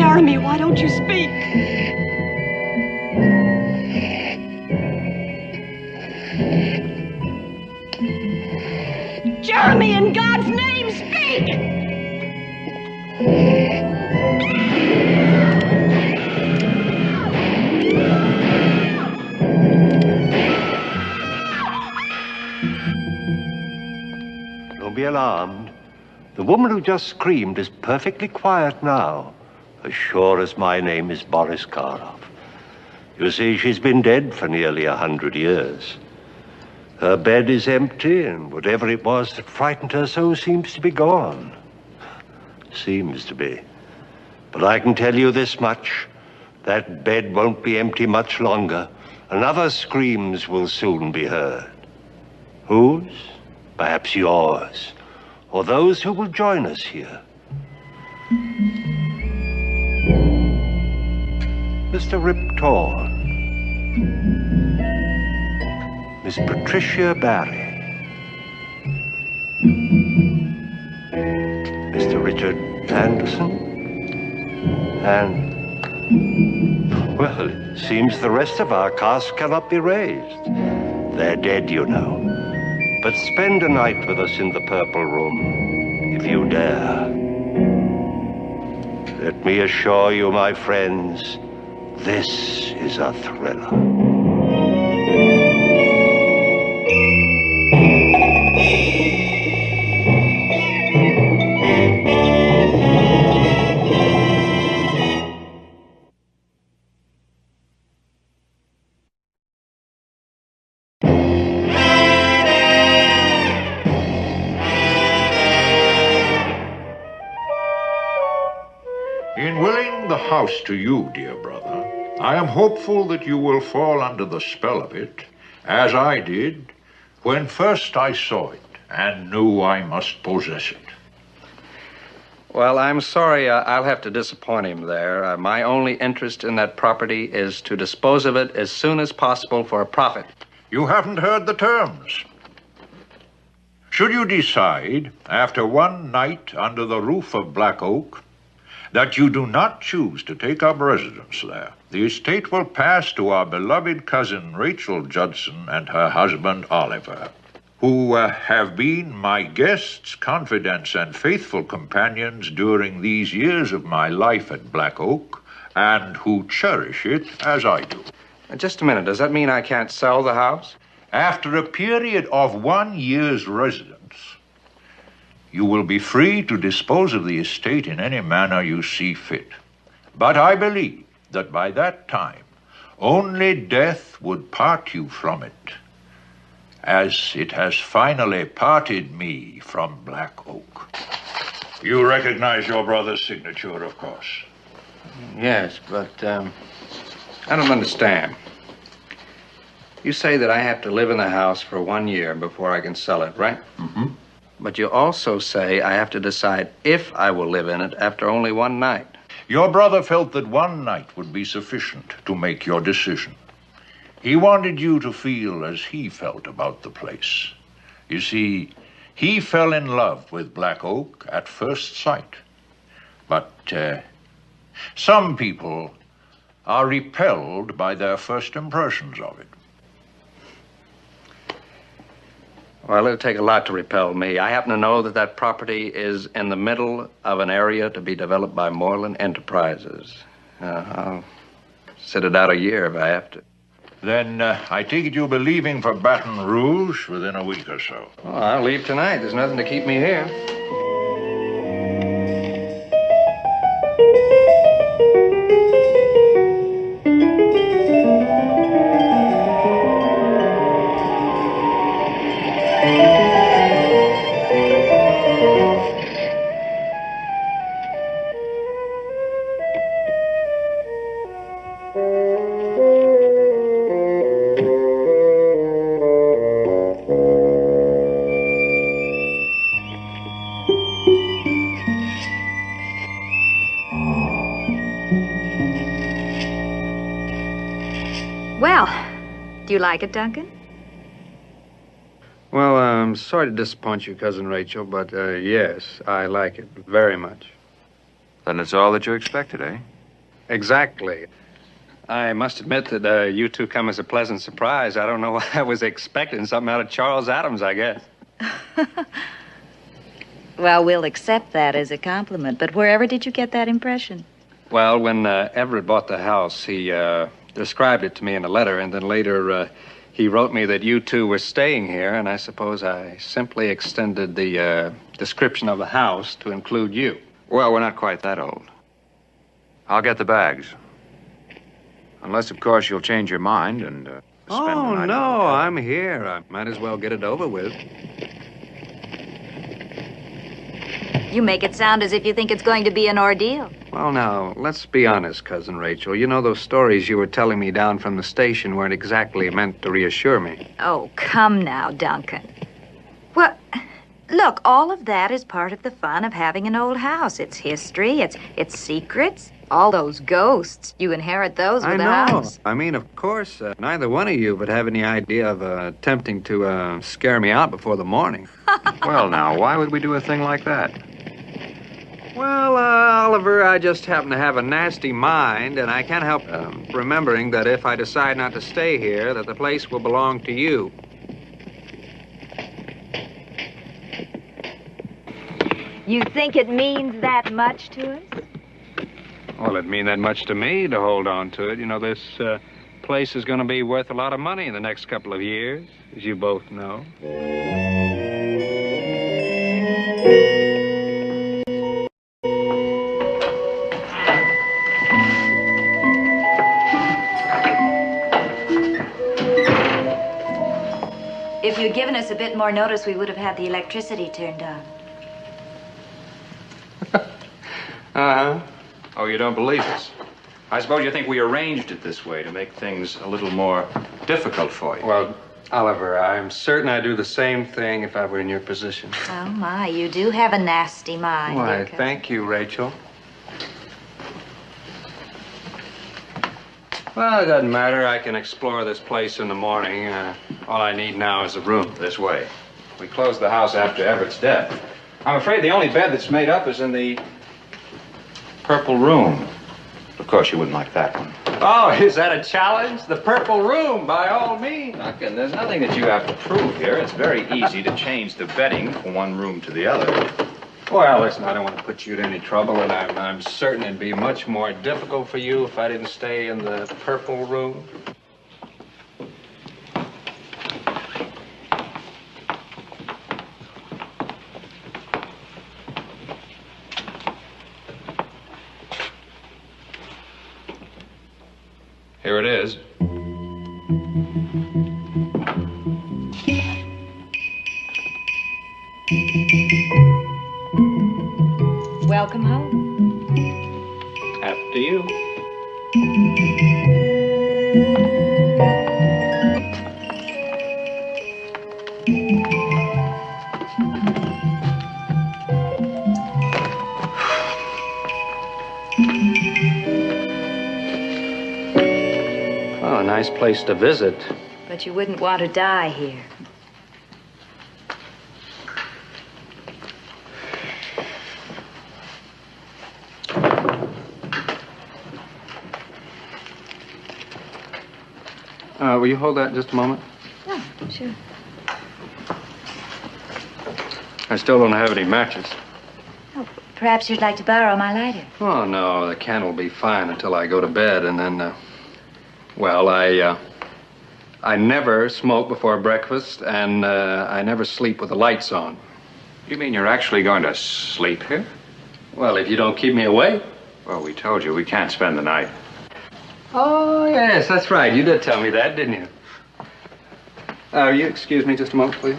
Jeremy, why don't you speak? Jeremy, in God's name, speak! Don't be alarmed. The woman who just screamed is perfectly quiet now, as sure as my name is Boris Karloff. You see, she's been dead for nearly 100 years. Her bed is empty, and whatever it was that frightened her so seems to be gone. Seems to be. But I can tell you this much. That bed won't be empty much longer, and other screams will soon be heard. Whose? Perhaps yours, or those who will join us here. Mr. Rip Torn, Miss Patricia Barry, Mr. Richard Anderson, and, well, it seems the rest of our cast cannot be raised. They're dead, you know. But spend a night with us in the Purple Room, if you dare. Let me assure you, my friends, this is a thriller. In willing the house to you, dear brother, I am hopeful that you will fall under the spell of it, as I did when first I saw it and knew I must possess it. Well, I'm sorry I'll have to disappoint him there. My only interest in that property is to dispose of it as soon as possible for a profit. You haven't heard the terms. Should you decide, after one night under the roof of Black Oak, that you do not choose to take up residence there, the estate will pass to our beloved cousin Rachel Judson and her husband Oliver, who have been my guests, confidants, and faithful companions during these years of my life at Black Oak, and who cherish it as I do. Just a minute. Does that mean I can't sell the house? After a period of 1 year's residence, you will be free to dispose of the estate in any manner you see fit. But I believe that by that time, only death would part you from it, as it has finally parted me from Black Oak. You recognize your brother's signature, of course. Yes, but I don't understand. You say that I have to live in the house for 1 year before I can sell it, right? Mm-hmm. But you also say I have to decide if I will live in it after only one night. Your brother felt that one night would be sufficient to make your decision. He wanted you to feel as he felt about the place. You see, he fell in love with Black Oak at first sight. But some people are repelled by their first impressions of it. Well, it'll take a lot to repel me. I happen to know that that property is in the middle of an area to be developed by Moreland Enterprises. I'll sit it out a year if I have to. Then I take it you'll be leaving for Baton Rouge within a week or so. Oh, I'll leave tonight. There's nothing to keep me here. Well, do you like it, Duncan? Well, I'm sorry to disappoint you, Cousin Rachel, but yes, I like it very much. Then it's all that you expected, eh? Exactly. I must admit that you two come as a pleasant surprise. I don't know why I was expecting something out of Charles Adams, I guess. Well, we'll accept that as a compliment, but wherever did you get that impression? Well, when Everett bought the house, he described it to me in a letter, and then later he wrote me that you two were staying here, and I suppose I simply extended the description of the house to include you. Well, we're not quite that old. I'll get the bags. Unless, of course, you'll change your mind and spend the Oh, night. no, I'm here. I might as well get it over with. You make it sound as if you think it's going to be an ordeal. Well, now, let's be honest, Cousin Rachel. You know, those stories you were telling me down from the station weren't exactly meant to reassure me. Oh, come now, Duncan. Well, look, all of that is part of the fun of having an old house. It's history, it's secrets, all those ghosts. You inherit those with the house. I mean, of course, neither one of you would have any idea of attempting to scare me out before the morning. Well, now, why would we do a thing like that? Well, Oliver, I just happen to have a nasty mind, and I can't help remembering that if I decide not to stay here, that the place will belong to you. You think it means that much to us? Well, it'd mean that much to me to hold on to it. You know, this place is going to be worth a lot of money in the next couple of years, as you both know. If you'd given us a bit more notice, we would have had the electricity turned on. Uh-huh. Oh, you don't believe us? I suppose you think we arranged it this way to make things a little more difficult for you. Well, Oliver, I'm certain I'd do the same thing if I were in your position. Oh, my, you do have a nasty mind. Why, dear cousin. thank you, Rachel. Well, it doesn't matter. I can explore this place in the morning. All I need now is a room. This way. We closed the house after Everett's death. I'm afraid the only bed that's made up is in the purple room. Of course, you wouldn't like that one. Oh, is that a challenge? The purple room, by all means. Duncan, there's nothing that you have to prove here. It's very easy to change the bedding from one room to the other. Well, listen, I don't want to put you to any trouble, and I'm certain it'd be much more difficult for you if I didn't stay in the purple room. Here it is. Welcome home. After you. Oh, a nice place to visit. But you wouldn't want to die here. Will you hold that just a moment? Oh, sure. I still don't have any matches. Oh, perhaps you'd like to borrow my lighter. Oh, no, the can will be fine until I go to bed, and then, well, I never smoke before breakfast, and I never sleep with the lights on. You mean you're actually going to sleep here? Well, if you don't keep me awake. Well, we told you we can't spend the night. Oh, yes, that's right. You did tell me that, didn't you? Will you excuse me just a moment, please?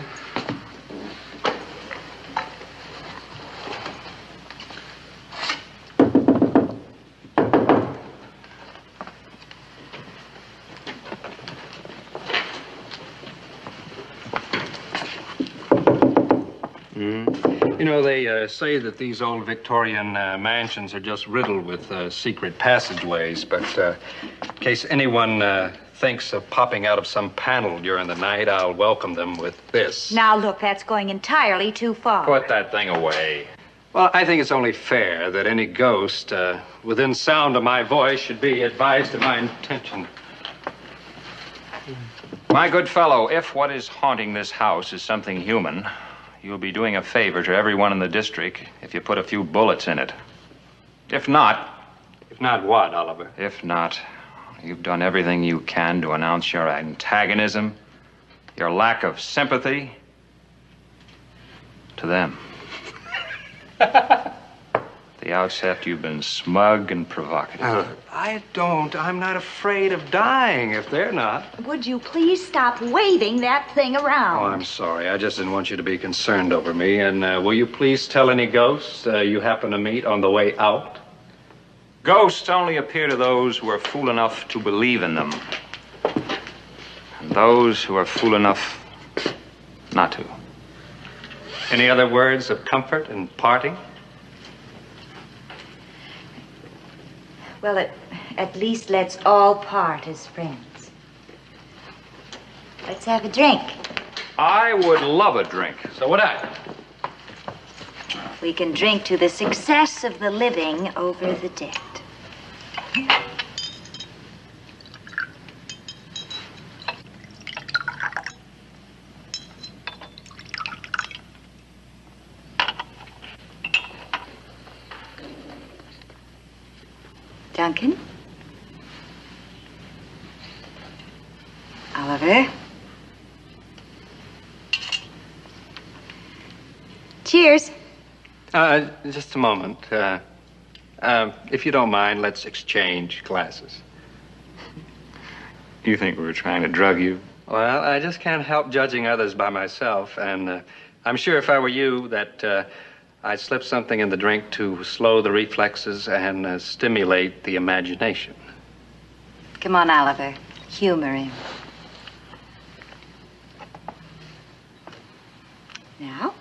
You know, they say that these old Victorian mansions are just riddled with secret passageways, but in case anyone thinks of popping out of some panel during the night, I'll welcome them with this. Now, look, that's going entirely too far. Put that thing away. Well, I think it's only fair that any ghost within sound of my voice should be advised of my intention. My good fellow, if what is haunting this house is something human, you'll be doing a favor to everyone in the district if you put a few bullets in it. If not... If not what, Oliver? If not, you've done everything you can to announce your antagonism, your lack of sympathy to them. At the outset, you've been smug and provocative. I'm not afraid of dying if they're not. Would you please stop waving that thing around? Oh, I'm sorry. I just didn't want you to be concerned over me. And will you please tell any ghosts you happen to meet on the way out? Ghosts only appear to those who are fool enough to believe in them. And those who are fool enough not to. Any other words of comfort in parting? Well, at least let's all part as friends. Let's have a drink. I would love a drink. So would I. We can drink to the success of the living over the dead. Duncan? Oliver? Cheers. Just a moment. If you don't mind, let's exchange glasses. You think we were trying to drug you? Well, I just can't help judging others by myself, and I'm sure if I were you that I'd slip something in the drink to slow the reflexes and stimulate the imagination. Come on, Oliver. Humor him. Now?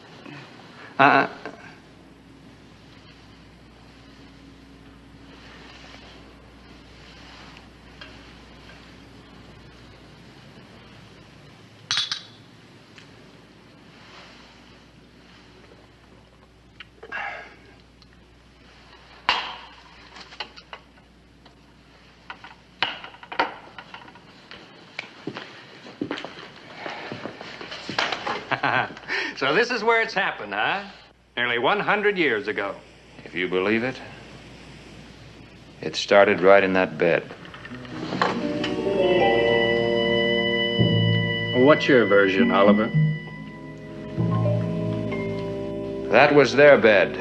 So this is where it's happened, huh? Nearly 100 years ago. If you believe it, it started right in that bed. What's your version, Oliver? That was their bed.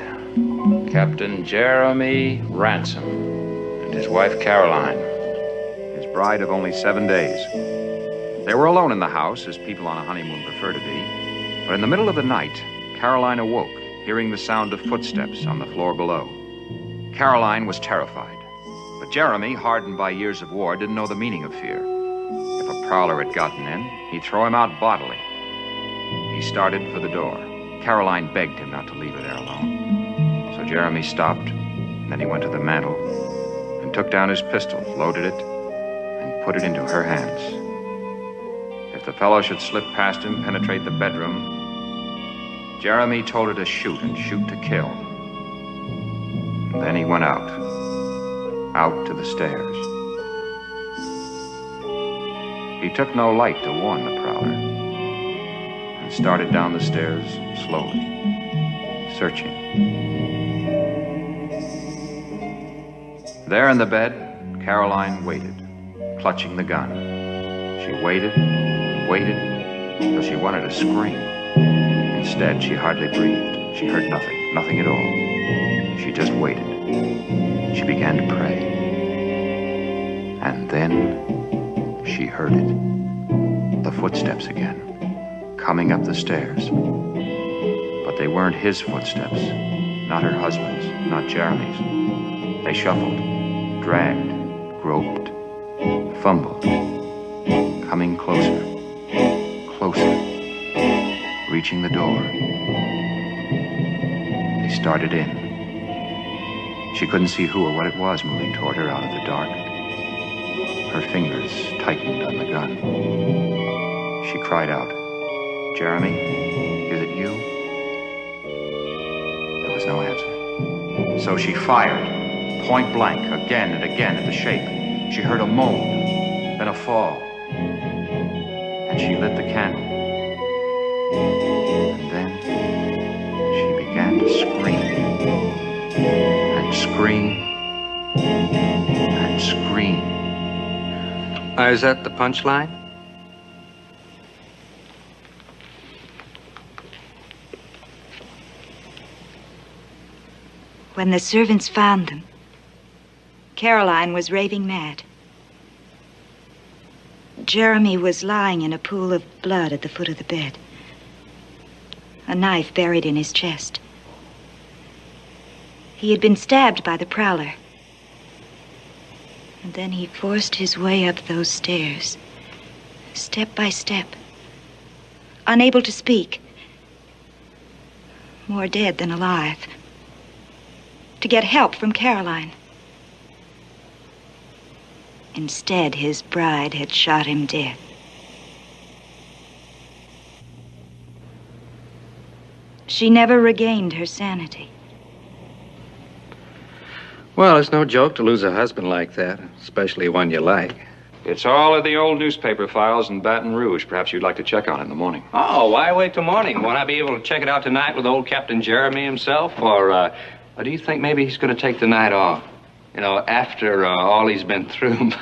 Captain Jeremy Ransom and his wife Caroline, his bride of only 7 days. They were alone in the house, as people on a honeymoon prefer to be. But in the middle of the night, Caroline awoke, hearing the sound of footsteps on the floor below. Caroline was terrified. But Jeremy, hardened by years of war, didn't know the meaning of fear. If a prowler had gotten in, he'd throw him out bodily. He started for the door. Caroline begged him not to leave her there alone. So Jeremy stopped, and then he went to the mantel and took down his pistol, loaded it, and put it into her hands. If the fellow should slip past him, penetrate the bedroom, Jeremy told her to shoot and shoot to kill. And then he went out to the stairs. He took no light to warn the prowler and started down the stairs slowly, searching. There in the bed, Caroline waited, clutching the gun. She waited and waited till she wanted to scream. Instead, she hardly breathed. She heard nothing, nothing at all. She just waited. She began to pray. And then she heard it. The footsteps again, coming up the stairs. But they weren't his footsteps, not her husband's, not Jeremy's. They shuffled, dragged, groped, fumbled, coming closer, closer, reaching the door. They started in. She couldn't see who or what it was moving toward her out of the dark. Her fingers tightened on the gun. She cried out, "Jeremy, is it you?" There was no answer. So she fired, point blank, again and again at the shape. She heard a moan, then a fall. And she lit the candle. And then she began to scream. And scream. And scream. Is that the punchline? When the servants found them, Caroline was raving mad. Jeremy was lying in a pool of blood at the foot of the bed, a knife buried in his chest. He had been stabbed by the prowler, and then he forced his way up those stairs, step by step, unable to speak, more dead than alive, to get help from Caroline. Instead, his bride had shot him dead. She never regained her sanity. Well, it's no joke to lose a husband like that, especially one you like. It's all in the old newspaper files in Baton Rouge. Perhaps you'd like to check on it in the morning. Oh, why wait till morning? Won't I be able to check it out tonight with old Captain Jeremy himself? Or do you think maybe he's going to take the night off? You know, after all he's been through,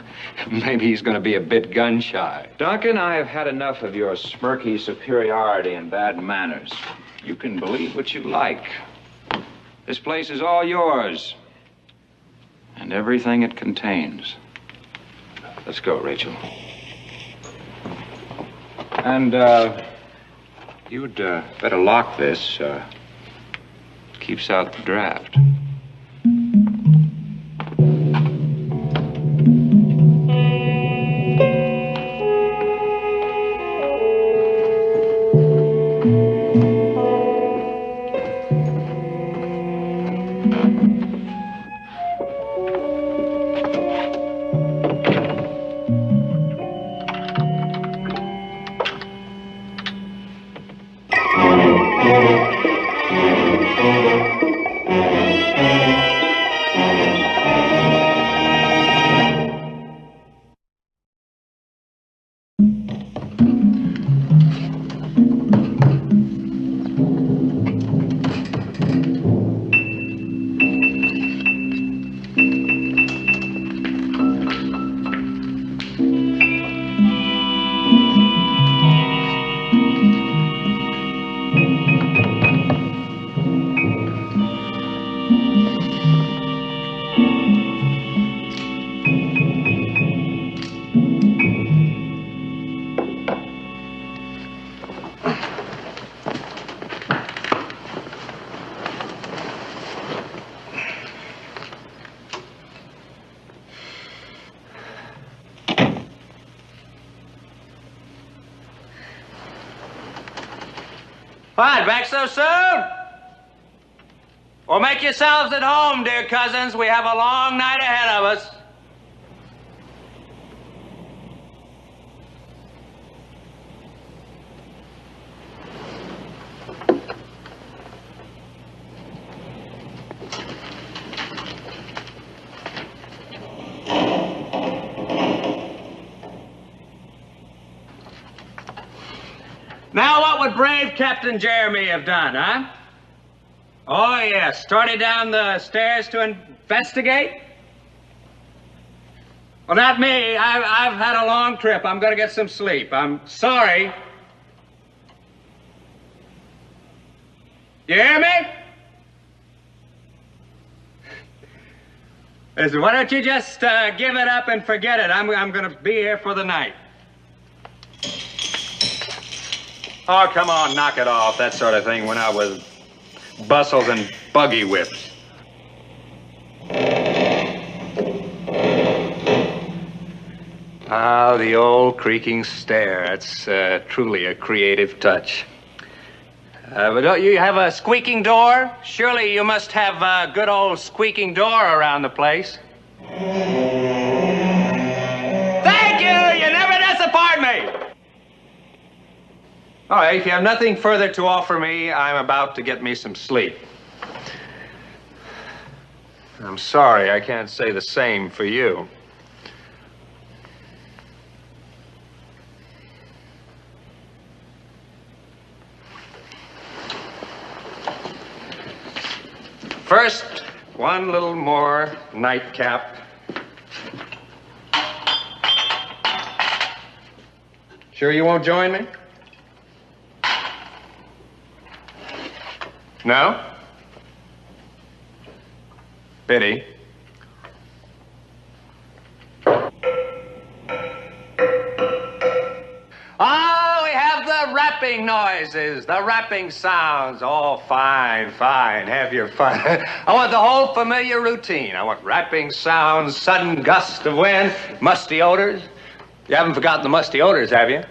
maybe he's going to be a bit gun-shy. Duncan, I have had enough of your smirky superiority and bad manners. You can believe what you like. This place is all yours. And everything it contains. Let's go, Rachel. And, you'd better lock this. Keeps out the draft. What, back so soon? Well, make yourselves at home, dear cousins. We have a long night ahead of us. Now, what would brave Captain Jeremy have done, huh? Oh, yes, started down the stairs to investigate? Well, not me. I've had a long trip. I'm going to get some sleep. I'm sorry. You hear me? Listen, why don't you just give it up and forget it? I'm going to be here for the night. Oh, come on, knock it off. That sort of thing went out with bustles and buggy whips. Ah, the old creaking stair. That's truly a creative touch. But don't you have a squeaking door? Surely you must have a good old squeaking door around the place. Thank you! You never disappoint me! All right, if you have nothing further to offer me, I'm about to get me some sleep. I'm sorry, I can't say the same for you. First, one little more nightcap. Sure you won't join me? No? Pity. Oh, we have the rapping noises, the rapping sounds. Oh, fine, fine. Have your fun. I want the whole familiar routine. I want rapping sounds, sudden gust of wind, musty odors. You haven't forgotten the musty odors, have you?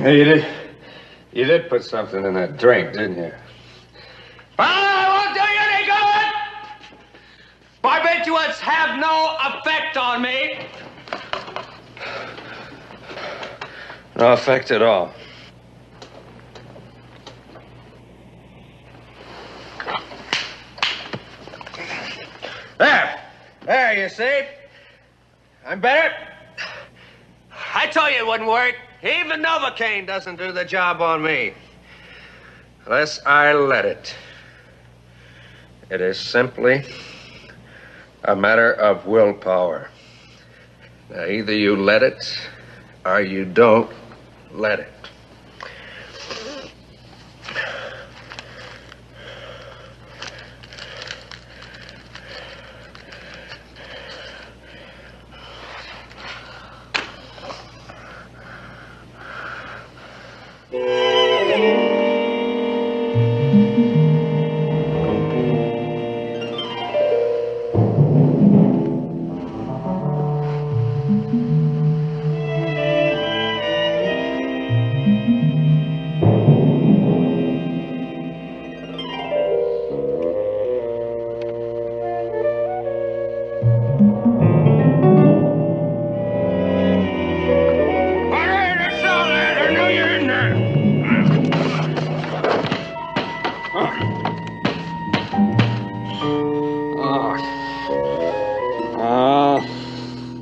Yeah, you did put something in that drink, didn't you? Well, I won't do you any good! Barbiturates have no effect on me. No effect at all. There, you see? I'm better. I told you it wouldn't work. Even Novocaine doesn't do the job on me. Unless I let it. It is simply a matter of willpower. Now, either you let it or you don't let it.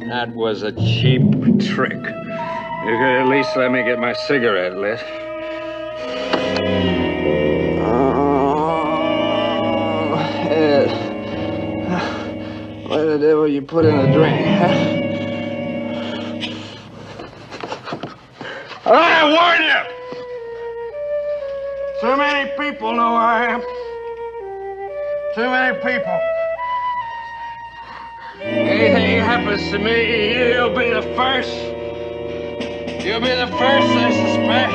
That was a cheap trick. You could at least let me get my cigarette lit. Oh, Ed. What the devil you put in the drink, huh? I warn you! Too many people know who I am. Too many people. Anything happens to me, you'll be the first. You'll be the first I suspect.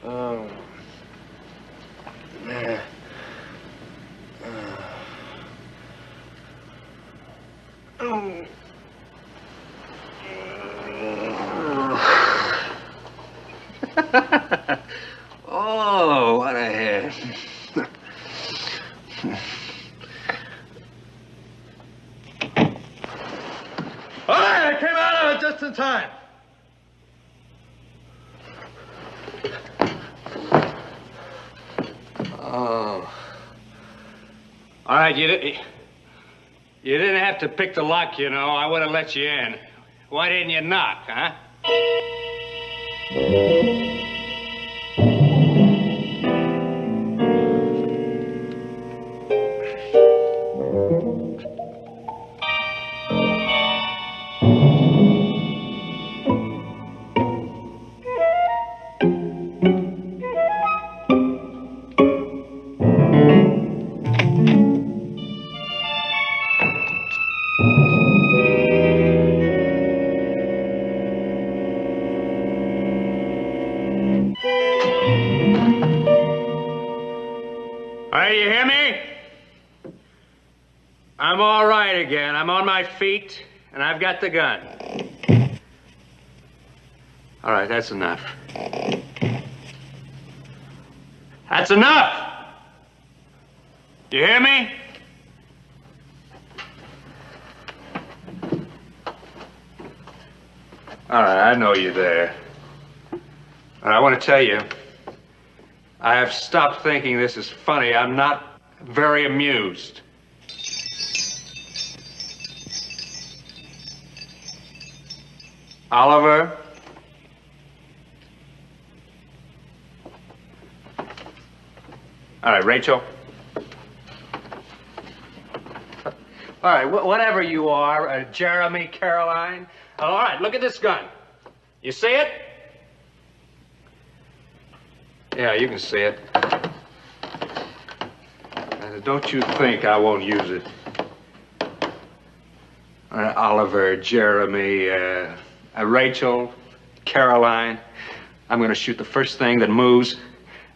Oh, man. Oh, what a head. All right, I came out of it just in time. Oh. All right, you didn't have to pick the lock, you know. I would have let you in. Why didn't you knock, huh? All right, you hear me? I'm all right again. I'm on my feet, and I've got the gun. All right, that's enough. That's enough! You hear me? All right, I know you're there. And I want to tell you, I have stopped thinking this is funny. I'm not very amused. Oliver? All right, Rachel. All right, whatever you are, Jeremy, Caroline. All right, look at this gun. You see it? Yeah, you can see it. Don't you think I won't use it. All right, Oliver, Jeremy, Rachel, Caroline. I'm going to shoot the first thing that moves,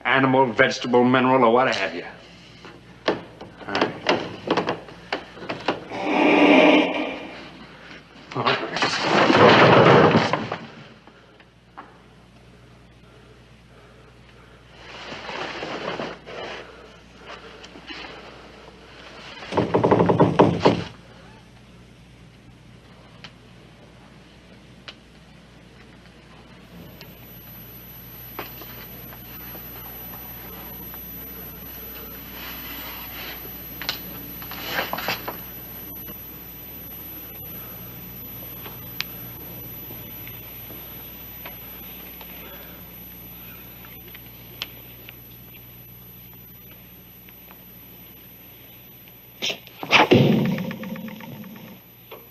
animal, vegetable, mineral, or what have you. All right. All right.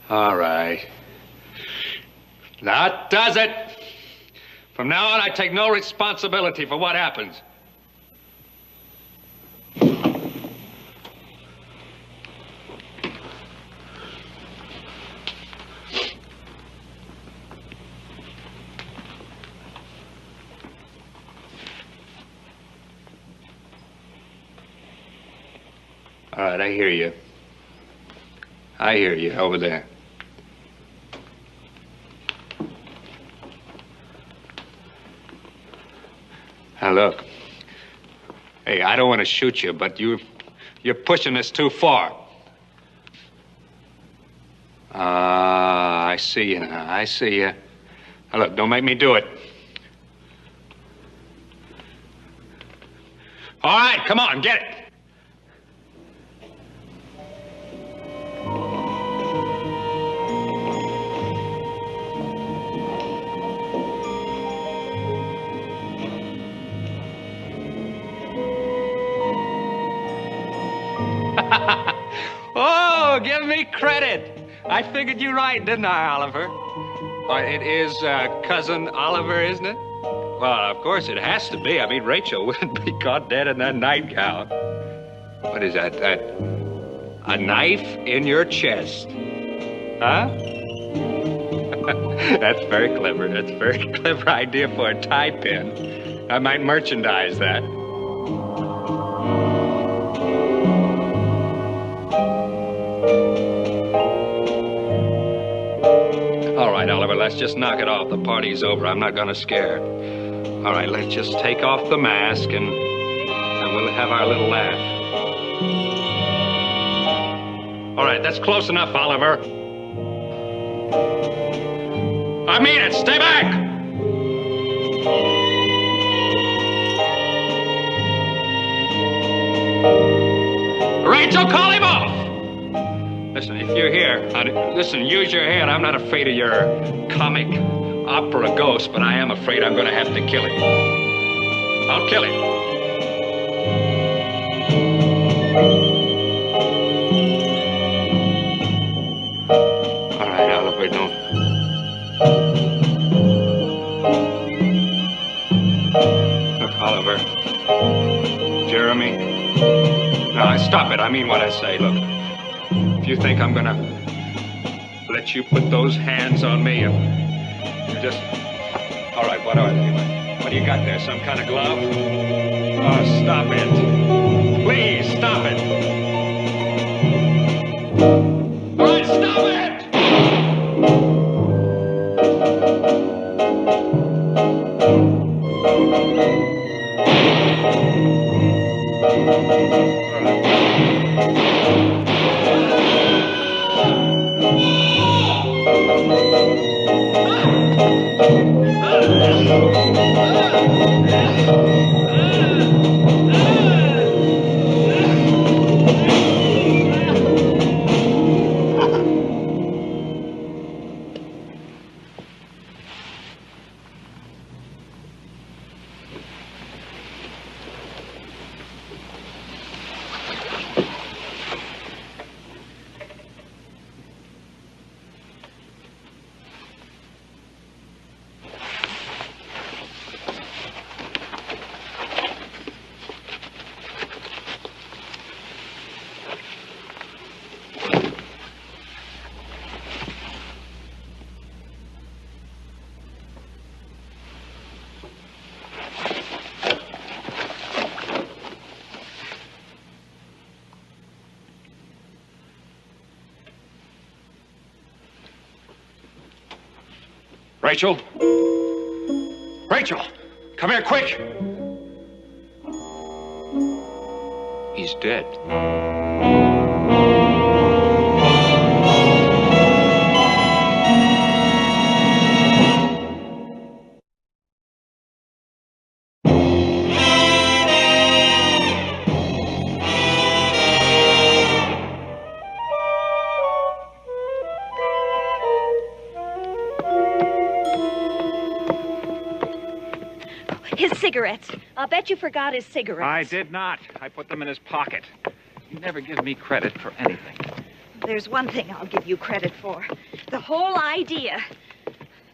All right. That does it. From now on, I take no responsibility for what happens. All right, I hear you. I hear you over there. Now, look. Hey, I don't want to shoot you, but you're pushing this too far. I see you now. I see you. Now, look, don't make me do it. All right, come on, get it. Oh, give me credit. I figured you right, didn't I, Oliver? It is Cousin Oliver, isn't it? Well, of course it has to be. I mean, Rachel wouldn't be caught dead in that nightgown. What is that? A knife in your chest? Huh? That's very clever. That's a very clever idea for a tie pin. I might merchandise that. All right, Oliver, let's just knock it off. The party's over. I'm not going to scare. All right, let's just take off the mask and we'll have our little laugh. All right, that's close enough, Oliver. I mean it. Stay back. Rachel, call him off. Listen, if you're here, listen, use your head. I'm not afraid of your comic opera ghost, but I am afraid I'm going to have to kill him. I'll kill him. All right, Oliver, don't. Look, Oliver. Jeremy. No, stop it. I mean what I say. Look. If you think I'm gonna let you put those hands on me, you just... All right, what are they? What do you got there? Some kind of glove? Oh, stop it. Please, Rachel? Rachel! Come here, quick! He's dead. His cigarettes. I'll bet you forgot his cigarettes. I did not. I put them in his pocket. You never give me credit for anything. There's one thing I'll give you credit for. The whole idea.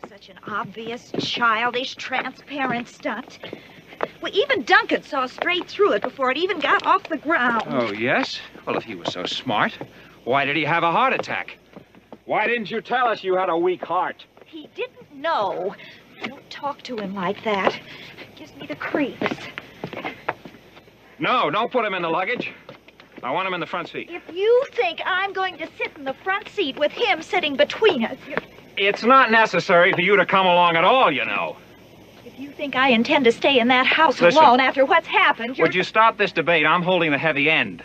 Such an obvious, childish, transparent stunt. Well, even Duncan saw straight through it before it even got off the ground. Oh, yes? Well, if he was so smart, why did he have a heart attack? Why didn't you tell us you had a weak heart? He didn't know. Don't talk to him like that. It gives me the creeps. No, don't put him in the luggage. I want him in the front seat. If you think I'm going to sit in the front seat with him sitting between us, It's not necessary for you to come along at all, you know. if you think I intend to stay in that house Listen. alone after what's happened, Would you stop this debate? I'm holding the heavy end.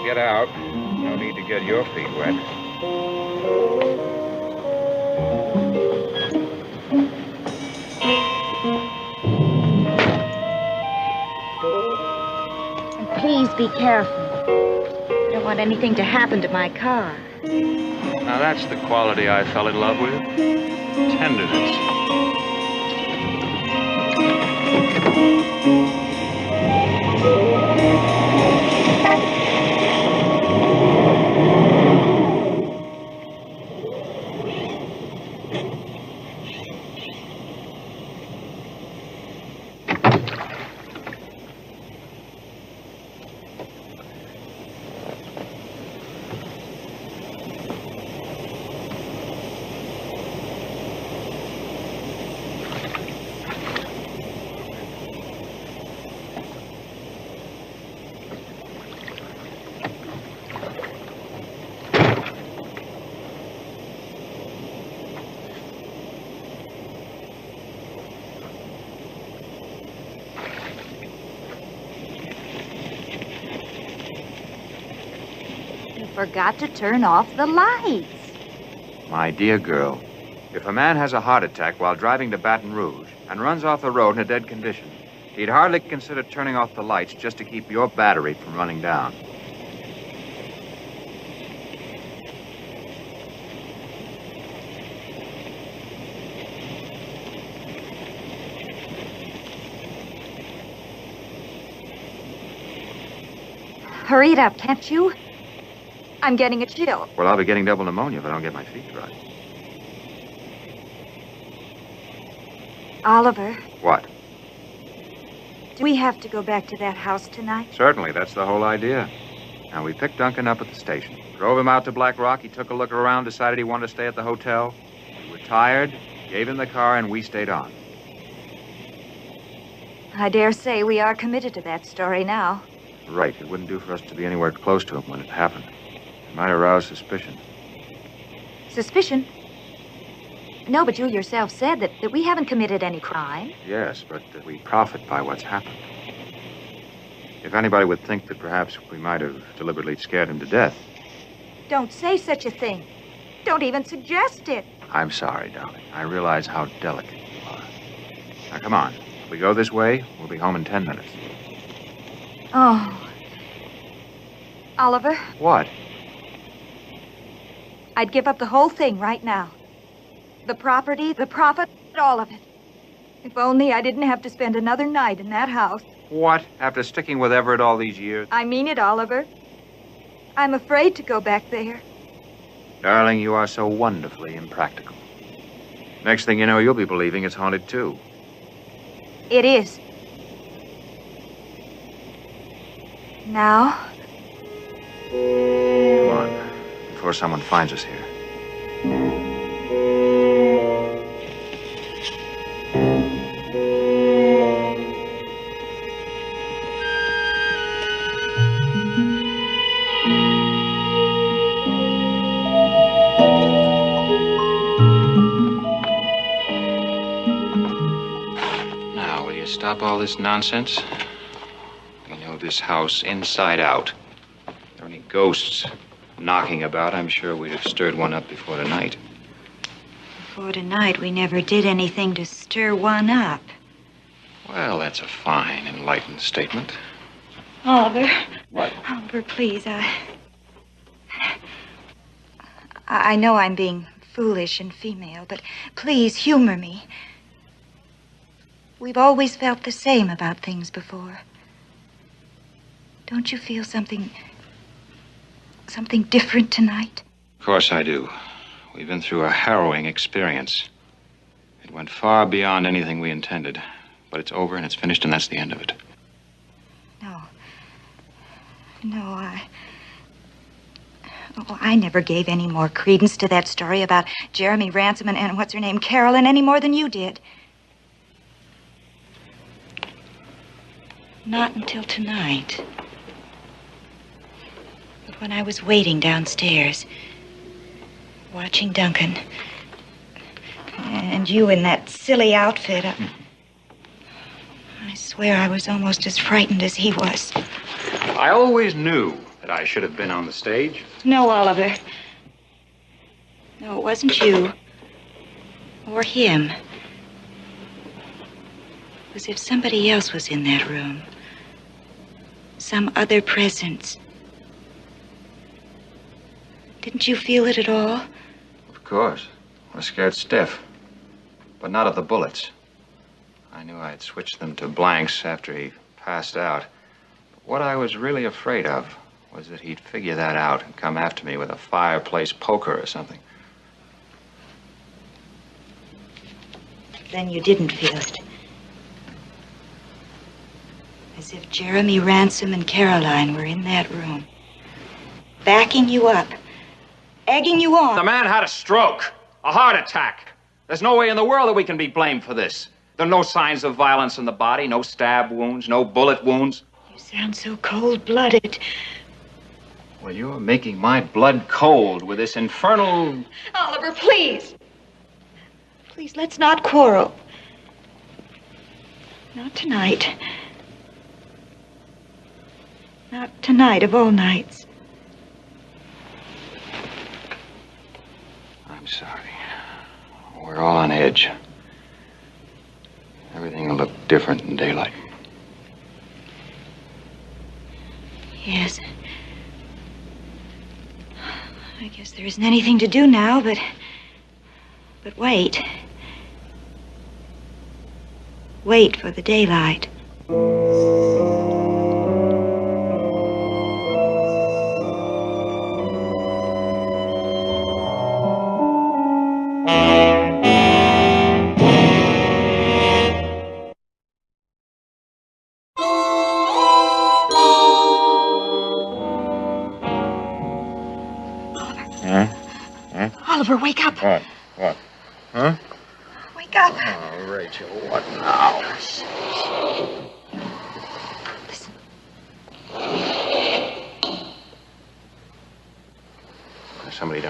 Get out. No need to get your feet wet. And please be careful. I don't want anything to happen to my car. Now that's the quality I fell in love with. Tenderness. Forgot to turn off the lights. My dear girl, if a man has a heart attack while driving to Baton Rouge and runs off the road in a dead condition, he'd hardly consider turning off the lights just to keep your battery from running down. Hurry it up, can't you? I'm getting a chill. Well, I'll be getting double pneumonia if I don't get my feet dry. Oliver, What? do we have to go back to that house tonight? Certainly, that's the whole idea. Now, we picked Duncan up at the station. Drove him out to Black Rock. He took a look around, decided he wanted to stay at the hotel. We were tired, gave him the car, and we stayed on. I dare say we are committed to that story now. Right. It wouldn't do for us to be anywhere close to him when it happened. It might arouse suspicion. Suspicion? No, but you yourself said that we haven't committed any crime. Yes, but that we profit by what's happened. If anybody would think that perhaps we might have deliberately scared him to death. Don't say such a thing. Don't even suggest it. I'm sorry, darling. I realize how delicate you are. Now, come on. If we go this way, we'll be home in 10 minutes. Oh. Oliver, What? I'd give up the whole thing right now. The property, the profit, all of it. If only I didn't have to spend another night in that house. What? After sticking with Everett all these years? I mean it, Oliver. I'm afraid to go back there. Darling, you are so wonderfully impractical. Next thing you know, you'll be believing it's haunted, too. It is. Now? Come on, before someone finds us here. Now, will you stop all this nonsense? We know this house inside out. If there are any ghosts knocking about, I'm sure we'd have stirred one up before tonight. Before tonight, we never did anything to stir one up. Well, that's a fine, enlightened statement. Oliver. What? Oliver, please, I know I'm being foolish and female, but please humor me. We've always felt the same about things before. Don't you feel something different tonight? Of course I do. We've been through a harrowing experience. It went far beyond anything we intended. But it's over and it's finished and that's the end of it. No, I never gave any more credence to that story about Jeremy Ransom and what's her name, Carolyn, any more than you did. Not until tonight. But when I was waiting downstairs, watching Duncan, and you in that silly outfit, I swear I was almost as frightened as he was. I always knew that I should have been on the stage. No, Oliver. No, it wasn't you. Or him. It was if somebody else was in that room. Some other presence. Didn't you feel it at all? Of course. I was scared stiff. But not of the bullets. I knew I'd switched them to blanks after he passed out. But what I was really afraid of was that he'd figure that out and come after me with a fireplace poker or something. Then you didn't feel it. As if Jeremy Ransom and Caroline were in that room. Backing you up. Egging you on. The man had a stroke, a heart attack. There's no way in the world that we can be blamed for this. There are no signs of violence in the body, no stab wounds, no bullet wounds. You sound so cold-blooded. Well, you're making my blood cold with this infernal... Oliver, please. Please, let's not quarrel. Not tonight. Not tonight of all nights. I'm sorry. We're all on edge. Everything will look different in daylight. Yes. I guess there isn't anything to do now, but wait. Wait for the daylight. Oliver, wake up. What? Huh? Wake up. Oh, Rachel, what now?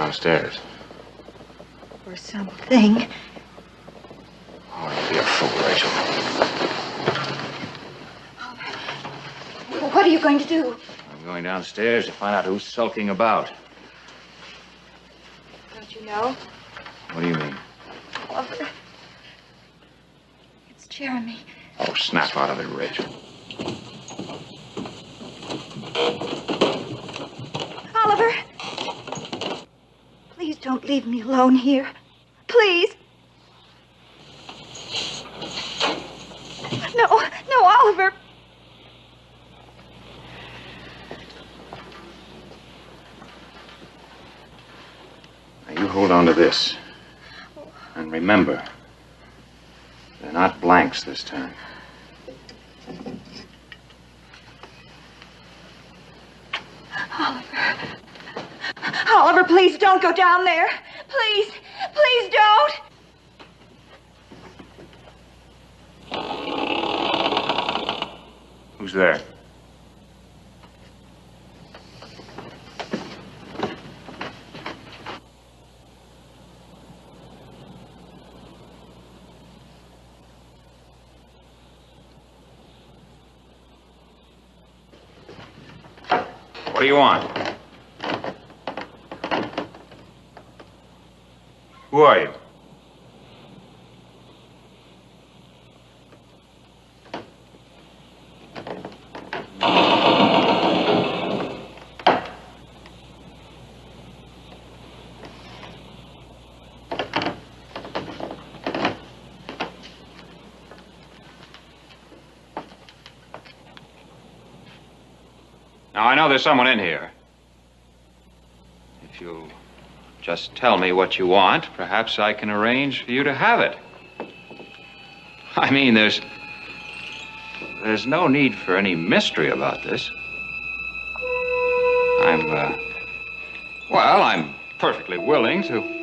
downstairs. Or something. Oh, don't be a fool, Rachel. What are you going to do? I'm going downstairs to find out who's sulking about. Don't you know? What do you mean? Oliver. It's Jeremy. Oh, snap out of it, Rachel. Oliver. Please don't leave me alone here. Please. No, Oliver. Now, you hold on to this. And remember, they're not blanks this time. Oliver, please don't go down there. Please don't. Who's there? What do you want? Who are you? Now, I know there's someone in here. If you'll just tell me what you want, perhaps I can arrange for you to have it. I mean, there's no need for any mystery about this. I'm perfectly willing to...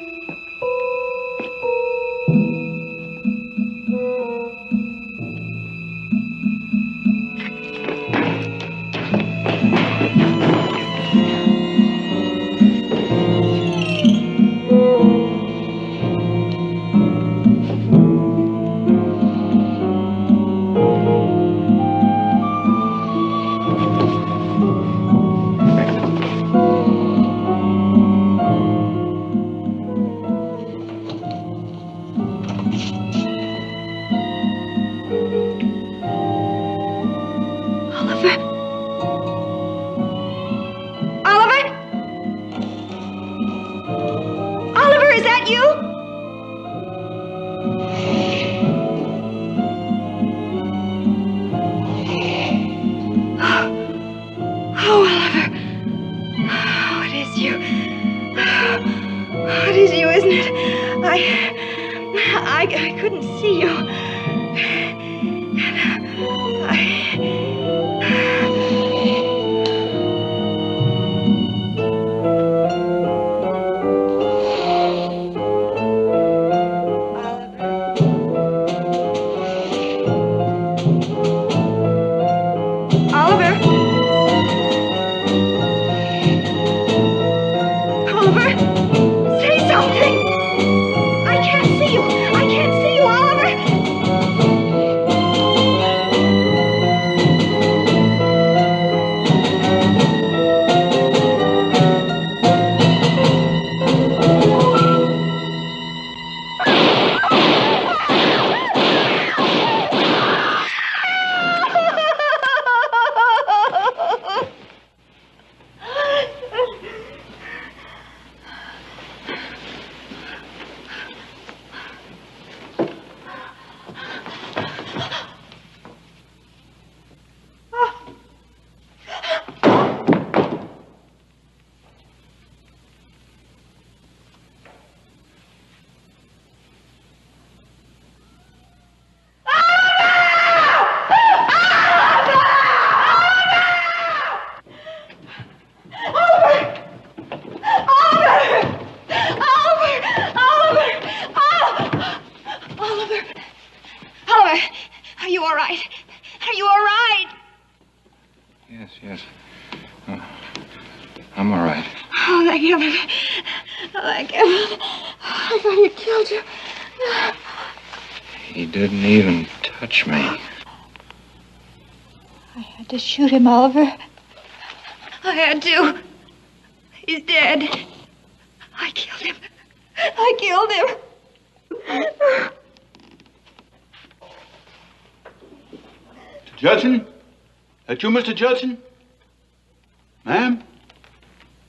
I couldn't see you. Yes. I'm all right. Oh, thank heaven. Oh, thank heaven. I thought he killed you. He didn't even touch me. I had to shoot him, Oliver. I had to. He's dead. I killed him. I killed him. Mr. Judson? That you, Mr. Judson? Ma'am?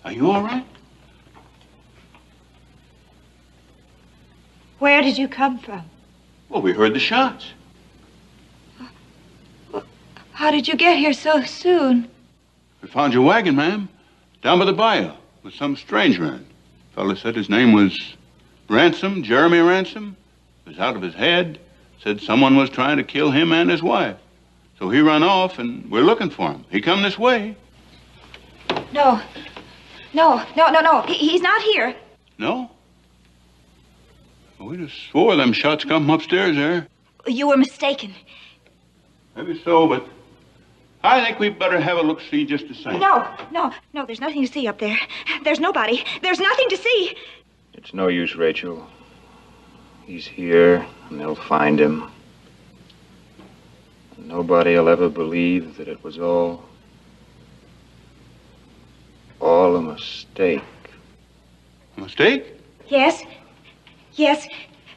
Are you all right? Where did you come from? Well, we heard the shots. How did you get here so soon? We found your wagon, ma'am, down by the bayou with some strange man. Fella said his name was Ransom, Jeremy Ransom. Was out of his head. Said someone was trying to kill him and his wife. So he run off, and we're looking for him. He come this way. No. He's not here. No? Well, we just swore them shots come from upstairs there. You were mistaken. Maybe so, but I think we'd better have a look-see just the same. No, there's nothing to see up there. There's nobody. There's nothing to see. It's no use, Rachel. He's here, and they'll find him. And nobody'll ever believe that it was all a mistake. A mistake? Yes.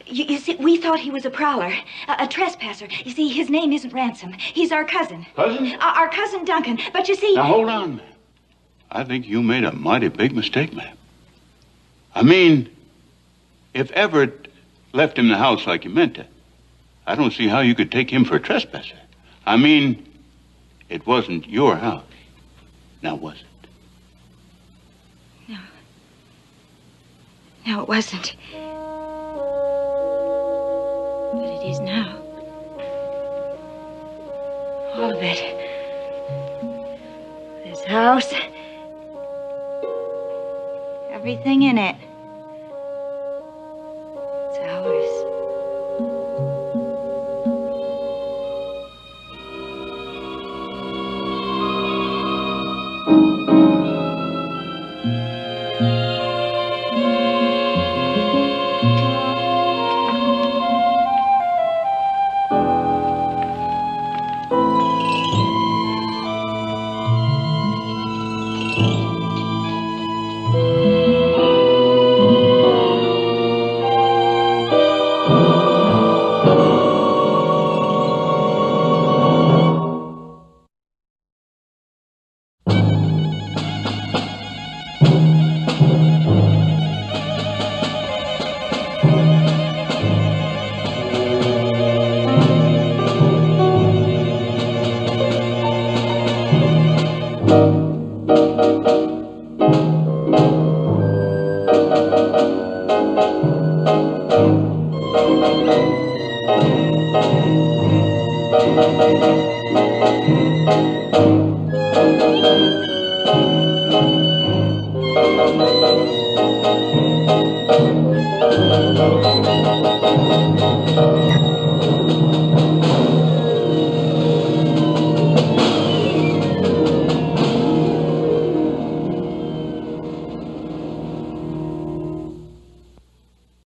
You see, we thought he was a prowler, a trespasser. You see, his name isn't Ransom. He's our cousin. Cousin? Our cousin Duncan. But you see... Now, hold on, ma'am. I think you made a mighty big mistake, ma'am. I mean, if Everett left him the house like you meant to, I don't see how you could take him for a trespasser. I mean, it wasn't your house. Now, was it? No, it wasn't. But it is now. All of it. This house. Everything in it. It's ours.